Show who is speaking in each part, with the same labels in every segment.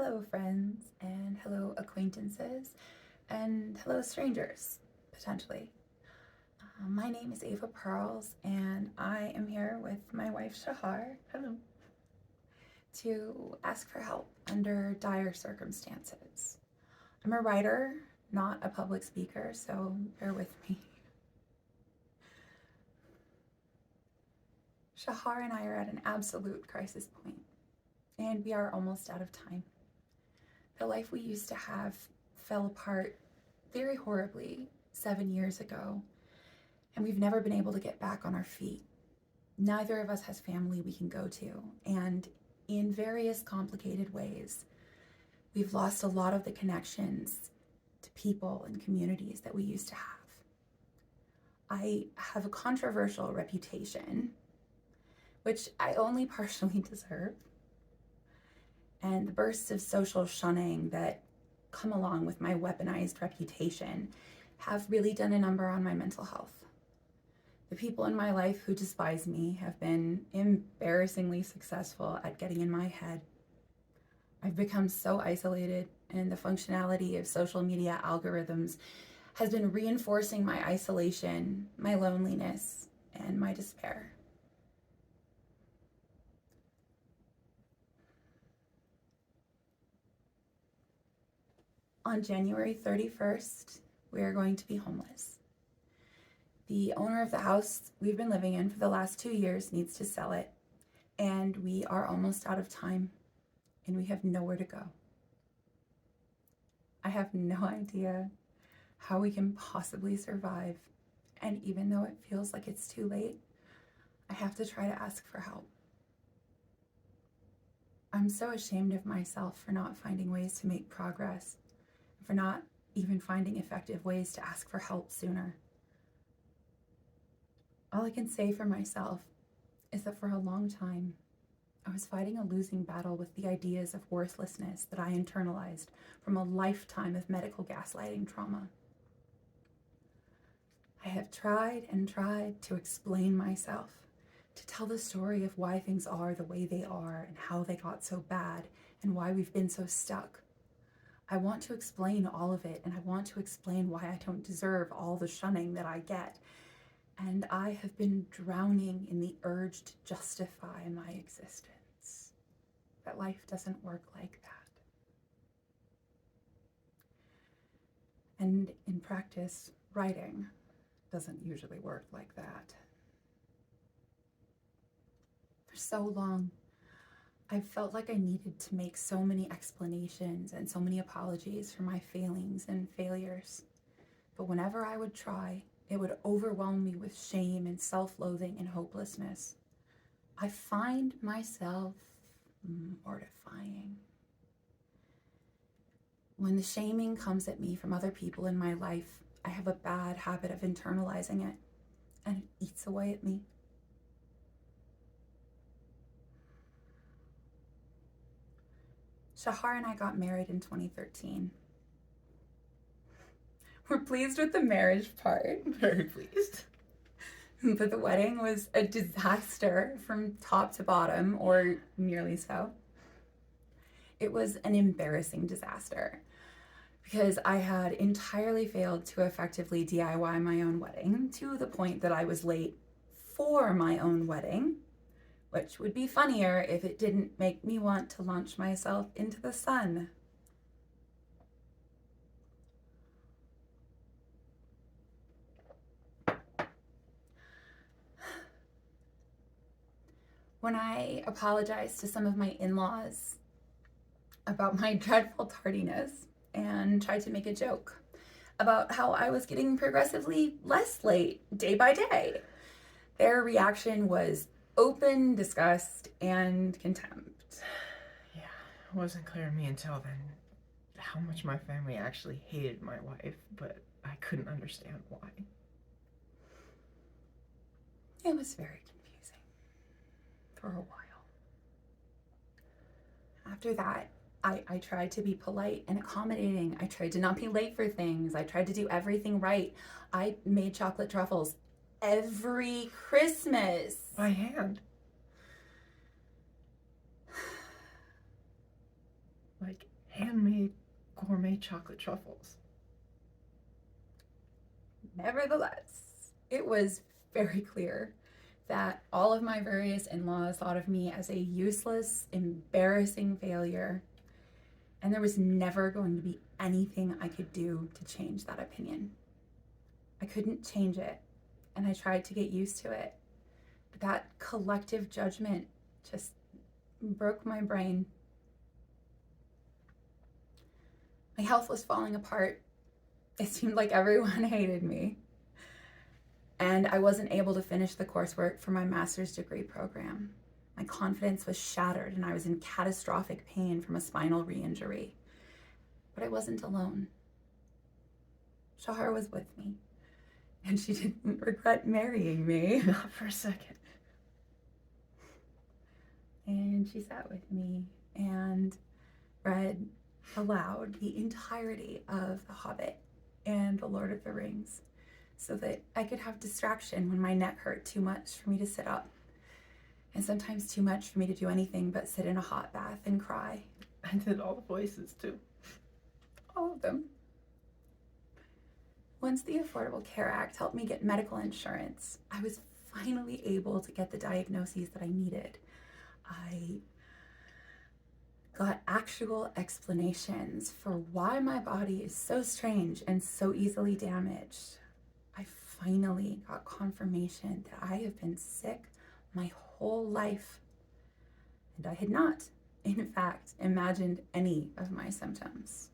Speaker 1: Hello, friends, and hello, acquaintances, and hello, strangers, potentially. My name is Ava Pearls, and I am here with my wife, Shahar. Hello. To ask for help under dire circumstances. I'm a writer, not a public speaker, so bear with me. Shahar and I are at an absolute crisis point, and we are almost out of time. The life we used to have fell apart very horribly 7 years ago, and we've never been able to get back on our feet. Neither of us has family we can go to, and in various complicated ways, we've lost a lot of the connections to people and communities that we used to have. I have a controversial reputation, which I only partially deserve, and the bursts of social shunning that come along with my weaponized reputation have really done a number on my mental health. The people in my life who despise me have been embarrassingly successful at getting in my head. I've become so isolated, and the functionality of social media algorithms has been reinforcing my isolation, my loneliness, and my despair. On January 31st, we are going to be homeless. The owner of the house we've been living in for the last 2 years needs to sell it, and we are almost out of time, and we have nowhere to go. I have no idea how we can possibly survive, and even though it feels like it's too late, I have to try to ask for help. I'm so ashamed of myself for not finding ways to make progress, for not even finding effective ways to ask for help sooner. All I can say for myself is that for a long time, I was fighting a losing battle with the ideas of worthlessness that I internalized from a lifetime of medical gaslighting trauma. I have tried and tried to explain myself, to tell the story of why things are the way they are and how they got so bad and why we've been so stuck. I want to explain all of it, and I want to explain why I don't deserve all the shunning that I get. And I have been drowning in the urge to justify my existence. That life doesn't work like that. And in practice, writing doesn't usually work like that. For so long, I felt like I needed to make so many explanations and so many apologies for my failings and failures. But whenever I would try, it would overwhelm me with shame and self-loathing and hopelessness. I find myself mortifying. When the shaming comes at me from other people in my life, I have a bad habit of internalizing it, and it eats away at me. Shahar and I got married in 2013. We're pleased with the marriage part.
Speaker 2: Very pleased.
Speaker 1: But the wedding was a disaster from top to bottom, or nearly so. It was an embarrassing disaster because I had entirely failed to effectively DIY my own wedding to the point that I was late for my own wedding, which would be funnier if it didn't make me want to launch myself into the sun. When I apologized to some of my in-laws about my dreadful tardiness and tried to make a joke about how I was getting progressively less late day by day, their reaction was open disgust and contempt.
Speaker 2: Yeah, it wasn't clear to me until then how much my family actually hated my wife, but I couldn't understand why.
Speaker 1: It was very confusing for a while. After that, I tried to be polite and accommodating. I tried to not be late for things. I tried to do everything right. I made chocolate truffles every Christmas.
Speaker 2: By hand. like handmade gourmet chocolate truffles.
Speaker 1: Nevertheless, it was very clear that all of my various in-laws thought of me as a useless, embarrassing failure, and there was never going to be anything I could do to change that opinion. I couldn't change it, and I tried to get used to it. But that collective judgment just broke my brain. My health was falling apart. It seemed like everyone hated me. And I wasn't able to finish the coursework for my master's degree program. My confidence was shattered, and I was in catastrophic pain from a spinal re-injury. But I wasn't alone. Shahar was with me, and she didn't regret marrying me.
Speaker 2: Not for a second.
Speaker 1: And she sat with me and read aloud the entirety of The Hobbit and The Lord of the Rings, so that I could have distraction when my neck hurt too much for me to sit up, and sometimes too much for me to do anything but sit in a hot bath and cry.
Speaker 2: I did all the voices too.
Speaker 1: All of them. Once the Affordable Care Act helped me get medical insurance, I was finally able to get the diagnoses that I needed. I got actual explanations for why my body is so strange and so easily damaged. I finally got confirmation that I have been sick my whole life, and I had not, in fact, imagined any of my symptoms.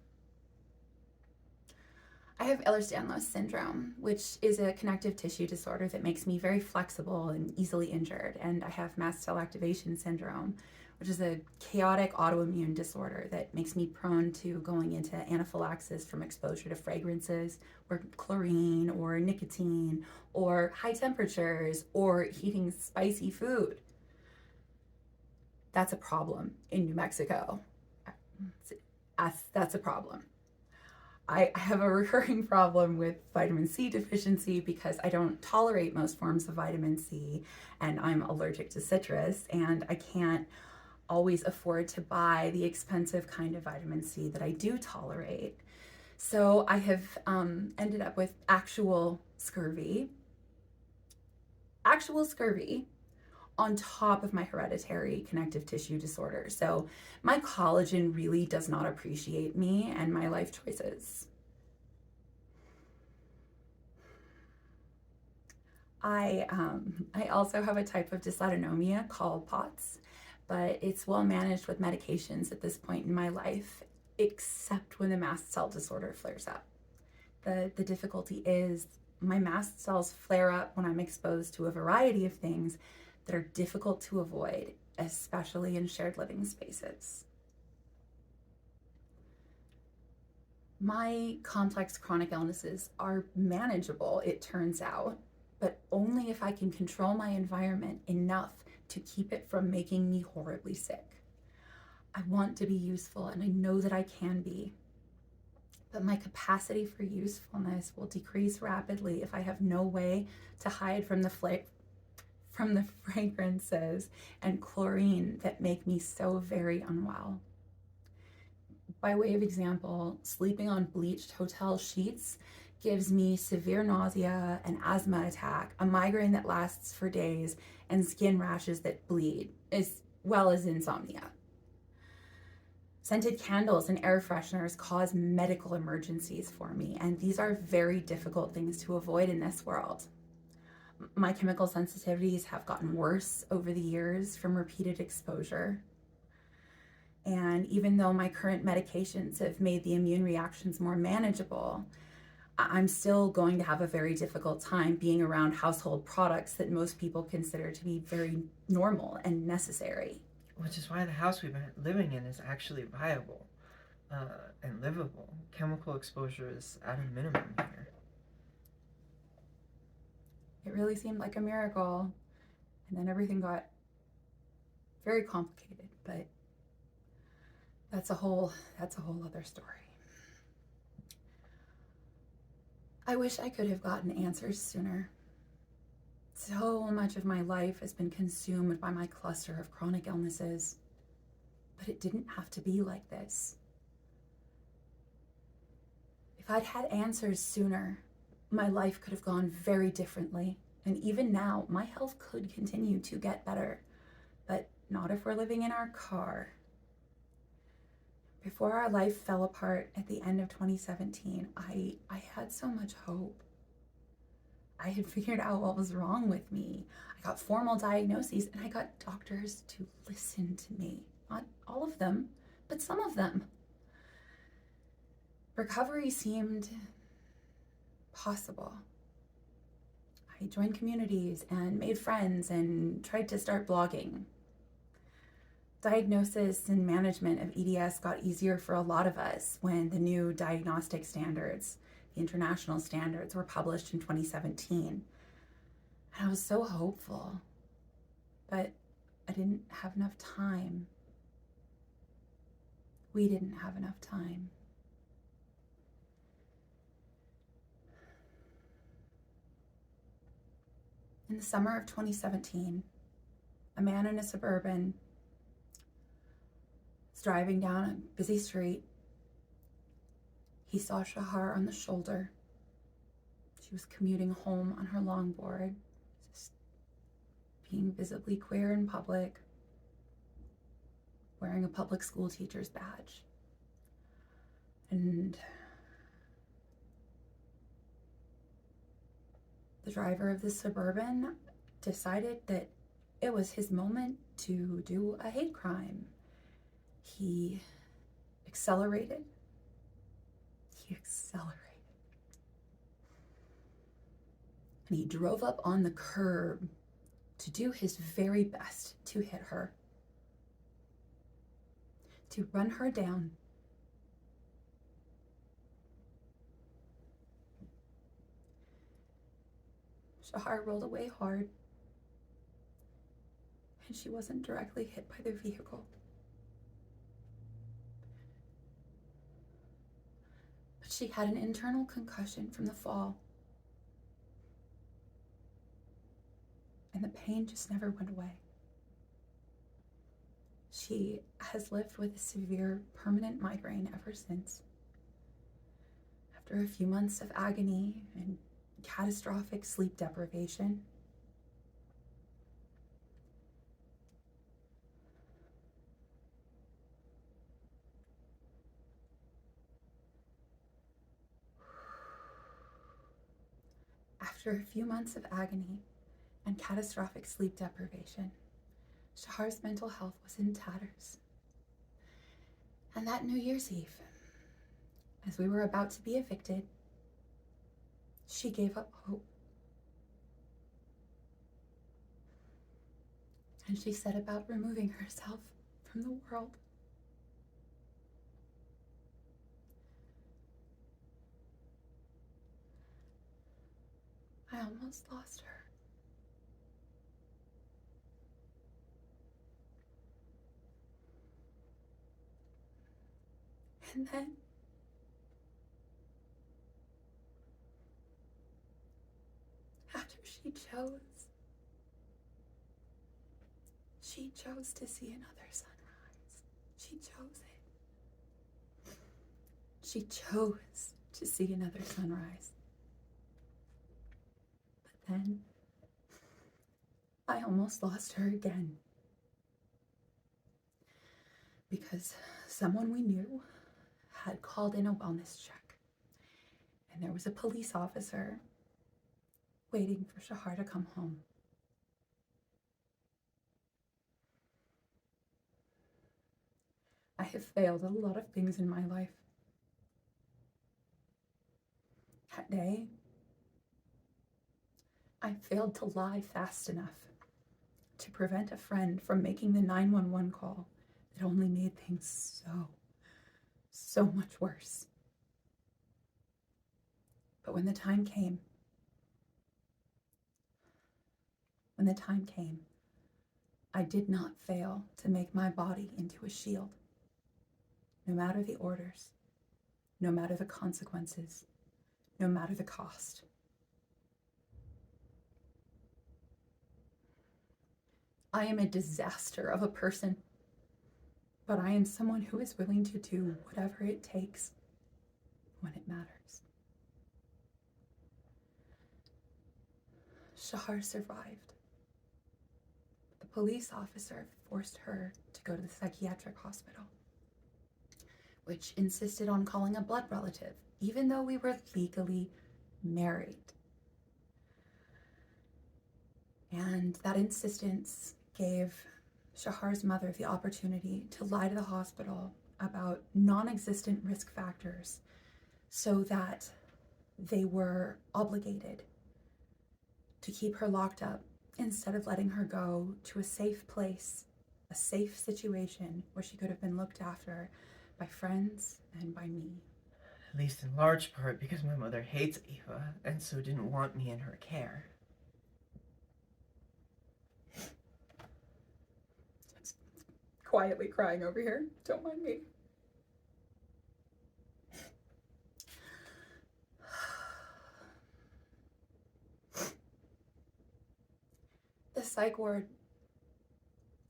Speaker 1: I have Ehlers-Danlos syndrome, which is a connective tissue disorder that makes me very flexible and easily injured, and I have mast cell activation syndrome, which is a chaotic autoimmune disorder that makes me prone to going into anaphylaxis from exposure to fragrances or chlorine or nicotine or high temperatures or eating spicy food. That's a problem in New Mexico. That's a problem. I have a recurring problem with vitamin C deficiency because I don't tolerate most forms of vitamin C, and I'm allergic to citrus, and I can't always afford to buy the expensive kind of vitamin C that I do tolerate. So I have ended up with actual scurvy on top of my hereditary connective tissue disorder. So my collagen really does not appreciate me and my life choices. I also have a type of dysautonomia called POTS, but it's well managed with medications at this point in my life, except when the mast cell disorder flares up. The difficulty is my mast cells flare up when I'm exposed to a variety of things that are difficult to avoid, especially in shared living spaces. My complex chronic illnesses are manageable, it turns out, but only if I can control my environment enough to keep it from making me horribly sick. I want to be useful, and I know that I can be, but my capacity for usefulness will decrease rapidly if I have no way to hide from the fragrances and chlorine that make me so very unwell. By way of example, sleeping on bleached hotel sheets gives me severe nausea, an asthma attack, a migraine that lasts for days, and skin rashes that bleed, as well as insomnia. Scented candles and air fresheners cause medical emergencies for me, and these are very difficult things to avoid in this world. My chemical sensitivities have gotten worse over the years from repeated exposure. And even though my current medications have made the immune reactions more manageable, I'm still going to have a very difficult time being around household products that most people consider to be very normal and necessary.
Speaker 2: Which is why the house we've been living in is actually viable and livable. Chemical exposure is at a minimum here.
Speaker 1: It really seemed like a miracle, and then everything got very complicated, but that's a whole other story. I wish I could have gotten answers sooner. So much of my life has been consumed by my cluster of chronic illnesses, but it didn't have to be like this. If I'd had answers sooner, my life could have gone very differently. And even now, my health could continue to get better, but not if we're living in our car. Before our life fell apart at the end of 2017, I had so much hope. I had figured out what was wrong with me. I got formal diagnoses and I got doctors to listen to me. Not all of them, but some of them. Recovery seemed possible. I joined communities and made friends and tried to start blogging. Diagnosis and management of EDS got easier for a lot of us when the new diagnostic standards, the international standards, were published in 2017. And I was so hopeful, but I didn't have enough time. We didn't have enough time. In the summer of 2017, a man in a Suburban was driving down a busy street. He saw Shahar on the shoulder. She was commuting home on her longboard, just being visibly queer in public, wearing a public school teacher's badge. And the driver of the Suburban decided that it was his moment to do a hate crime. He accelerated. And he drove up on the curb to do his very best to hit her, to run her down. Shahar rolled away hard, and she wasn't directly hit by the vehicle. But she had an internal concussion from the fall. And the pain just never went away. She has lived with a severe permanent migraine ever since. After a few months of agony and catastrophic sleep deprivation, Shahar's mental health was in tatters. And that New Year's Eve, as we were about to be evicted, she gave up hope. And she set about removing herself from the world. I almost lost her. And then after she chose to see another sunrise. She chose it. She chose to see another sunrise. But then I almost lost her again. Because someone we knew had called in a wellness check. And there was a police officer waiting for Shahar to come home. I have failed at a lot of things in my life. That day, I failed to lie fast enough to prevent a friend from making the 911 call that only made things so much worse. But when the time came, I did not fail to make my body into a shield. No matter the orders, no matter the consequences, no matter the cost. I am a disaster of a person, but I am someone who is willing to do whatever it takes when it matters. Shahar survived. The police officer forced her to go to the psychiatric hospital, which insisted on calling a blood relative, even though we were legally married. And that insistence gave Shahar's mother the opportunity to lie to the hospital about non-existent risk factors so that they were obligated to keep her locked up instead of letting her go to a safe place, a safe situation where she could have been looked after by friends and by me.
Speaker 2: At least in large part because my mother hates Ava and so didn't want me in her care.
Speaker 1: Quietly crying over here. Don't mind me. The psych ward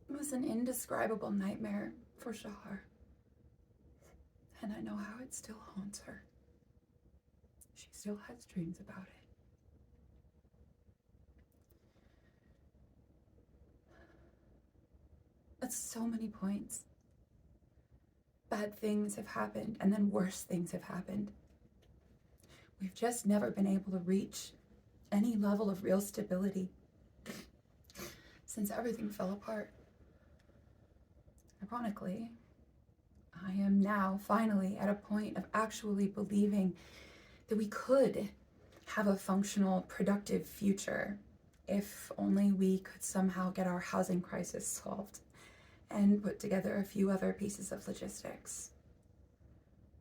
Speaker 1: was an indescribable nightmare for Shahar. And I know how it still haunts her. She still has dreams about it. At so many points, bad things have happened, and then worse things have happened. We've just never been able to reach any level of real stability since everything fell apart. Ironically, I am now finally at a point of actually believing that we could have a functional, productive future if only we could somehow get our housing crisis solved and put together a few other pieces of logistics.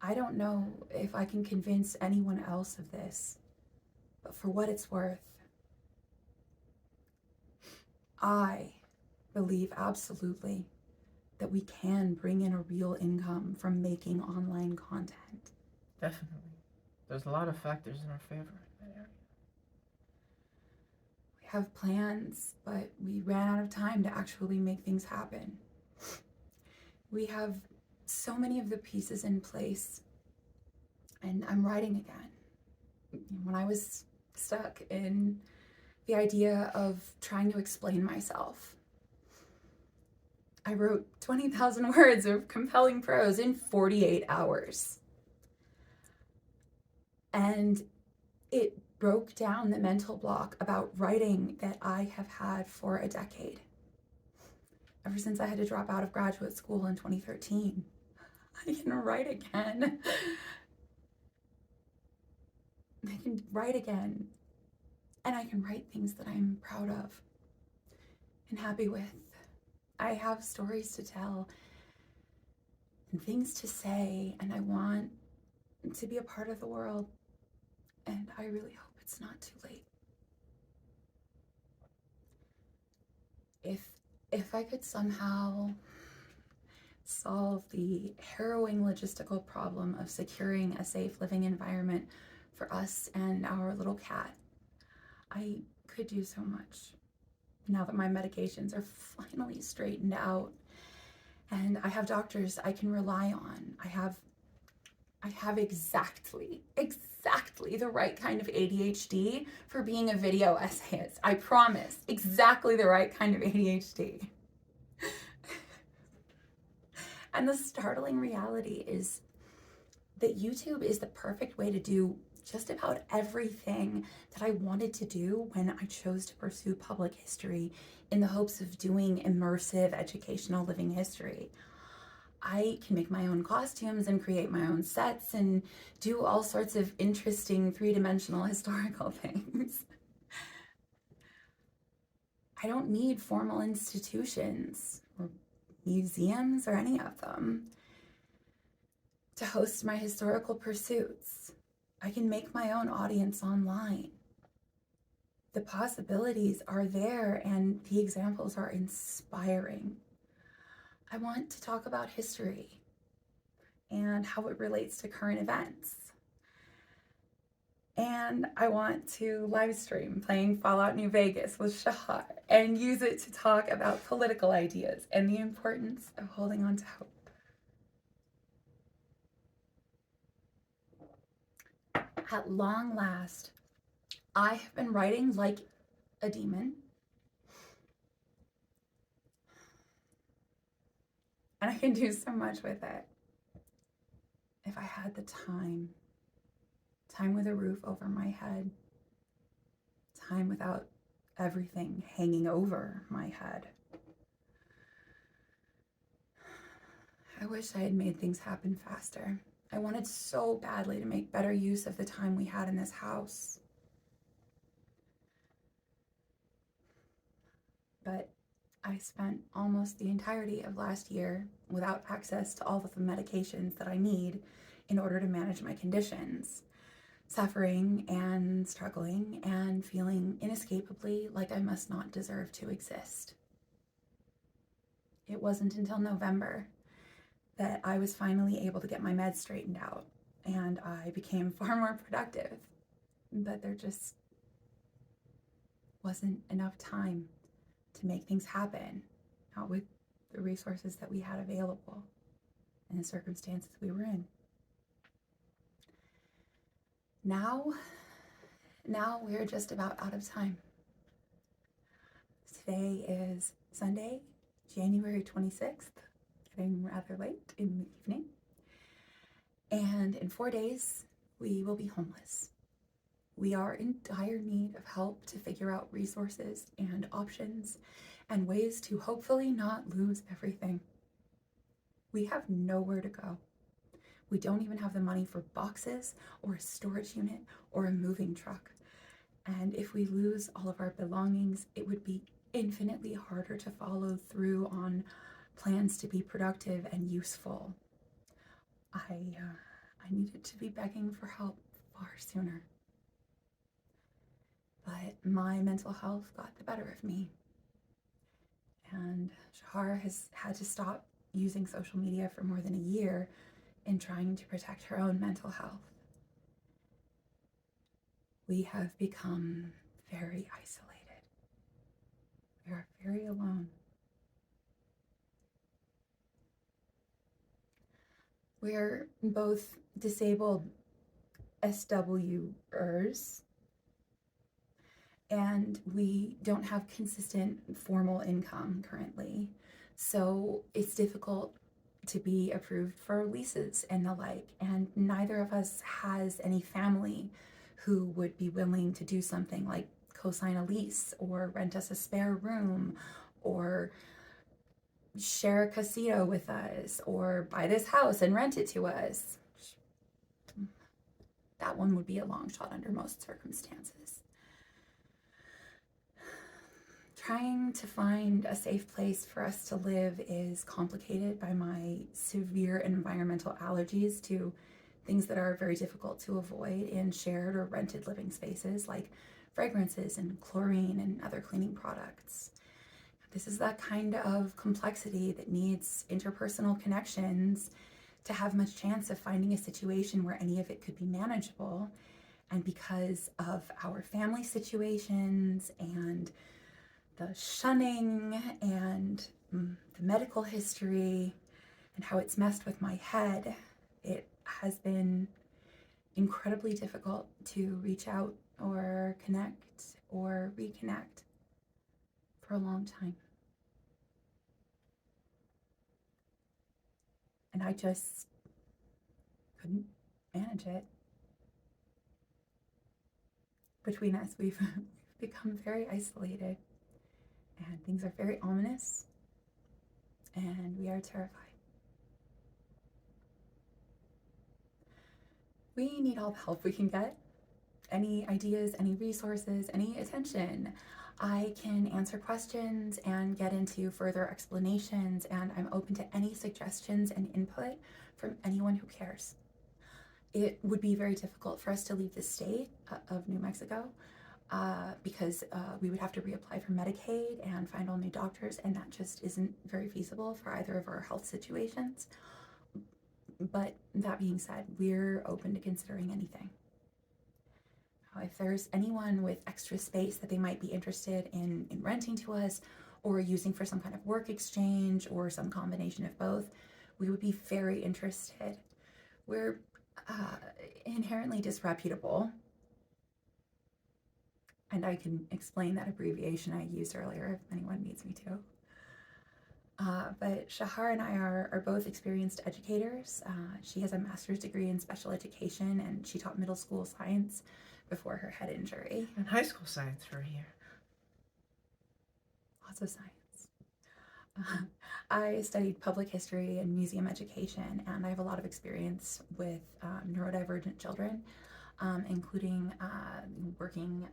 Speaker 1: I don't know if I can convince anyone else of this, but for what it's worth, I believe absolutely that we can bring in a real income from making online content.
Speaker 2: Definitely. There's a lot of factors in our favor in that area.
Speaker 1: We have plans, but we ran out of time to actually make things happen. We have so many of the pieces in place, and I'm writing again. When I was stuck in the idea of trying to explain myself, I wrote 20,000 words of compelling prose in 48 hours. And it broke down the mental block about writing that I have had for a decade. Ever since I had to drop out of graduate school in 2013, I can write again. I can write again. And I can write things that I'm proud of and happy with. I have stories to tell and things to say, and I want to be a part of the world. And I really hope it's not too late. If I could somehow solve the harrowing logistical problem of securing a safe living environment for us and our little cat, I could do so much. Now that my medications are finally straightened out and I have doctors I can rely on, I have exactly the right kind of ADHD for being a video essayist. I promise, exactly the right kind of ADHD. And the startling reality is that YouTube is the perfect way to do just about everything that I wanted to do when I chose to pursue public history in the hopes of doing immersive educational living history. I can make my own costumes and create my own sets and do all sorts of interesting three-dimensional historical things. I don't need formal institutions or museums or any of them to host my historical pursuits. I can make my own audience online. The possibilities are there and the examples are inspiring. I want to talk about history and how it relates to current events. And I want to live stream playing Fallout New Vegas with Shahar and use it to talk about political ideas and the importance of holding on to hope. At long last, I have been writing like a demon. And I can do so much with it. If I had the time with a roof over my head, time without everything hanging over my head. I wish I had made things happen faster. I wanted so badly to make better use of the time we had in this house. But I spent almost the entirety of last year without access to all of the medications that I need in order to manage my conditions, suffering and struggling and feeling inescapably like I must not deserve to exist. It wasn't until November that I was finally able to get my meds straightened out, and I became far more productive. But there just wasn't enough time to make things happen, not with the resources that we had available and the circumstances we were in. Now we're just about out of time. Today is Sunday, January 26th, getting rather late in the evening. And in 4 days, we will be homeless. We are in dire need of help to figure out resources and options and ways to hopefully not lose everything. We have nowhere to go. We don't even have the money for boxes or a storage unit or a moving truck. And if we lose all of our belongings, it would be infinitely harder to follow through on plans to be productive and useful. I needed to be begging for help far sooner. But my mental health got the better of me. And Shahar has had to stop using social media for more than a year in trying to protect her own mental health. We have become very isolated. We are very alone. We're both disabled SWers, and we don't have consistent formal income currently. So it's difficult to be approved for leases and the like, and neither of us has any family who would be willing to do something like co-sign a lease or rent us a spare room or share a casino with us or buy this house and rent it to us. That one would be a long shot under most circumstances. Trying to find a safe place for us to live is complicated by my severe environmental allergies to things that are very difficult to avoid in shared or rented living spaces, like fragrances and chlorine and other cleaning products. This is that kind of complexity that needs interpersonal connections to have much chance of finding a situation where any of it could be manageable. And because of our family situations and the shunning and the medical history and how it's messed with my head, it has been incredibly difficult to reach out or connect or reconnect for a long time. And I just couldn't manage it. Between us, we've become very isolated, and things are very ominous, and we are terrified. We need all the help we can get. Any ideas, any resources, any attention. I can answer questions and get into further explanations, and I'm open to any suggestions and input from anyone who cares. It would be very difficult for us to leave the state of New Mexico because we would have to reapply for Medicaid and find all new doctors, and that just isn't very feasible for either of our health situations. But that being said, we're open to considering anything. If there's anyone with extra space that they might be interested in renting to us or using for some kind of work exchange or some combination of both, we would be very interested. We're uh, inherently disreputable. And I can explain that abbreviation I used earlier if anyone needs me to. But Shahar and I are both experienced educators. She has a master's degree in special education, and she taught middle school science before her head injury.
Speaker 2: And high school science for a year.
Speaker 1: Lots of science. I studied public history and museum education, and I have a lot of experience with neurodivergent children, including working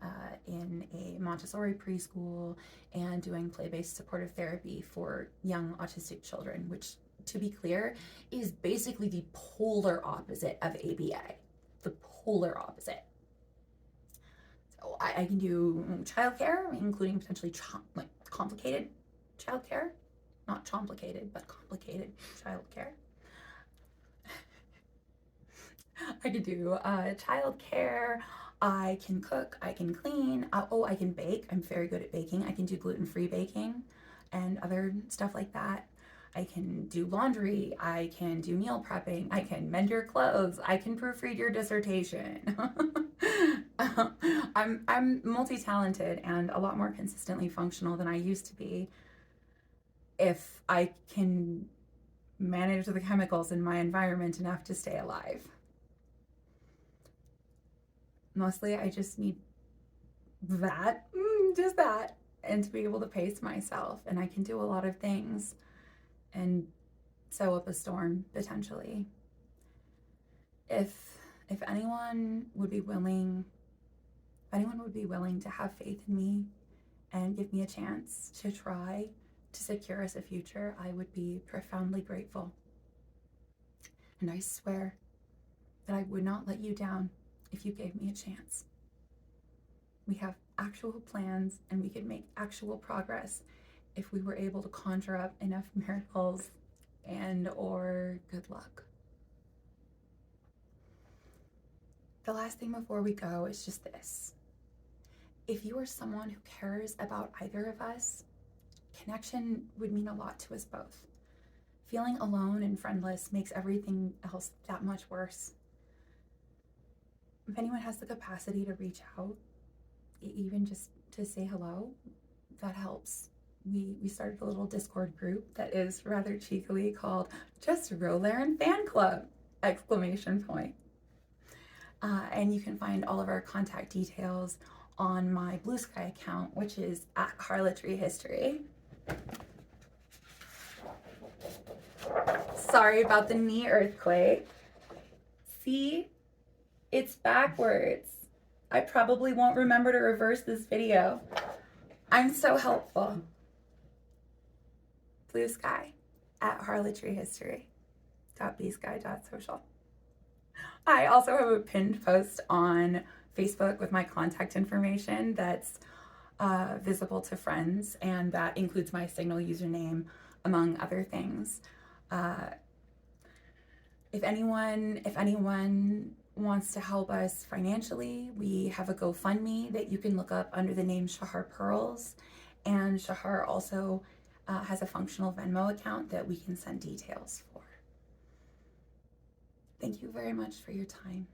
Speaker 1: in a Montessori preschool and doing play-based supportive therapy for young autistic children, which, to be clear, is basically the polar opposite of ABA. The polar opposite. So I can do childcare, including potentially complicated childcare. Not complicated, but complicated childcare. I could do childcare. I can cook. I can clean. I can bake. I'm very good at baking. I can do gluten-free baking and other stuff like that. I can do laundry. I can do meal prepping. I can mend your clothes. I can proofread your dissertation. I'm multi-talented and a lot more consistently functional than I used to be. If I can manage the chemicals in my environment enough to stay alive. Mostly I just need that, just that, and to be able to pace myself. And I can do a lot of things and sew up a storm, potentially. If anyone would be willing, to have faith in me and give me a chance to try to secure us a future, I would be profoundly grateful. And I swear that I would not let you down if you gave me a chance. We have actual plans and we could make actual progress if we were able to conjure up enough miracles and or good luck. The last thing before we go is just this. If you are someone who cares about either of us, connection would mean a lot to us both. Feeling alone and friendless makes everything else that much worse. If anyone has the capacity to reach out, even just to say hello, that helps. We started a little Discord group that is rather cheekily called Just Rollerin Fan Club! Exclamation point. And you can find all of our contact details on my Blue Sky account, which is at Harlotry History. Sorry about the knee earthquake. See? It's backwards. I probably won't remember to reverse this video. I'm so helpful. Blue Sky at Harlotry History. .bsky.social. I also have a pinned post on Facebook with my contact information that's visible to friends, and that includes my Signal username, among other things. If anyone wants to help us financially, we have a GoFundMe that you can look up under the name Shahar Pearls, and Shahar also has a functional Venmo account that we can send details for. Thank you very much for your time.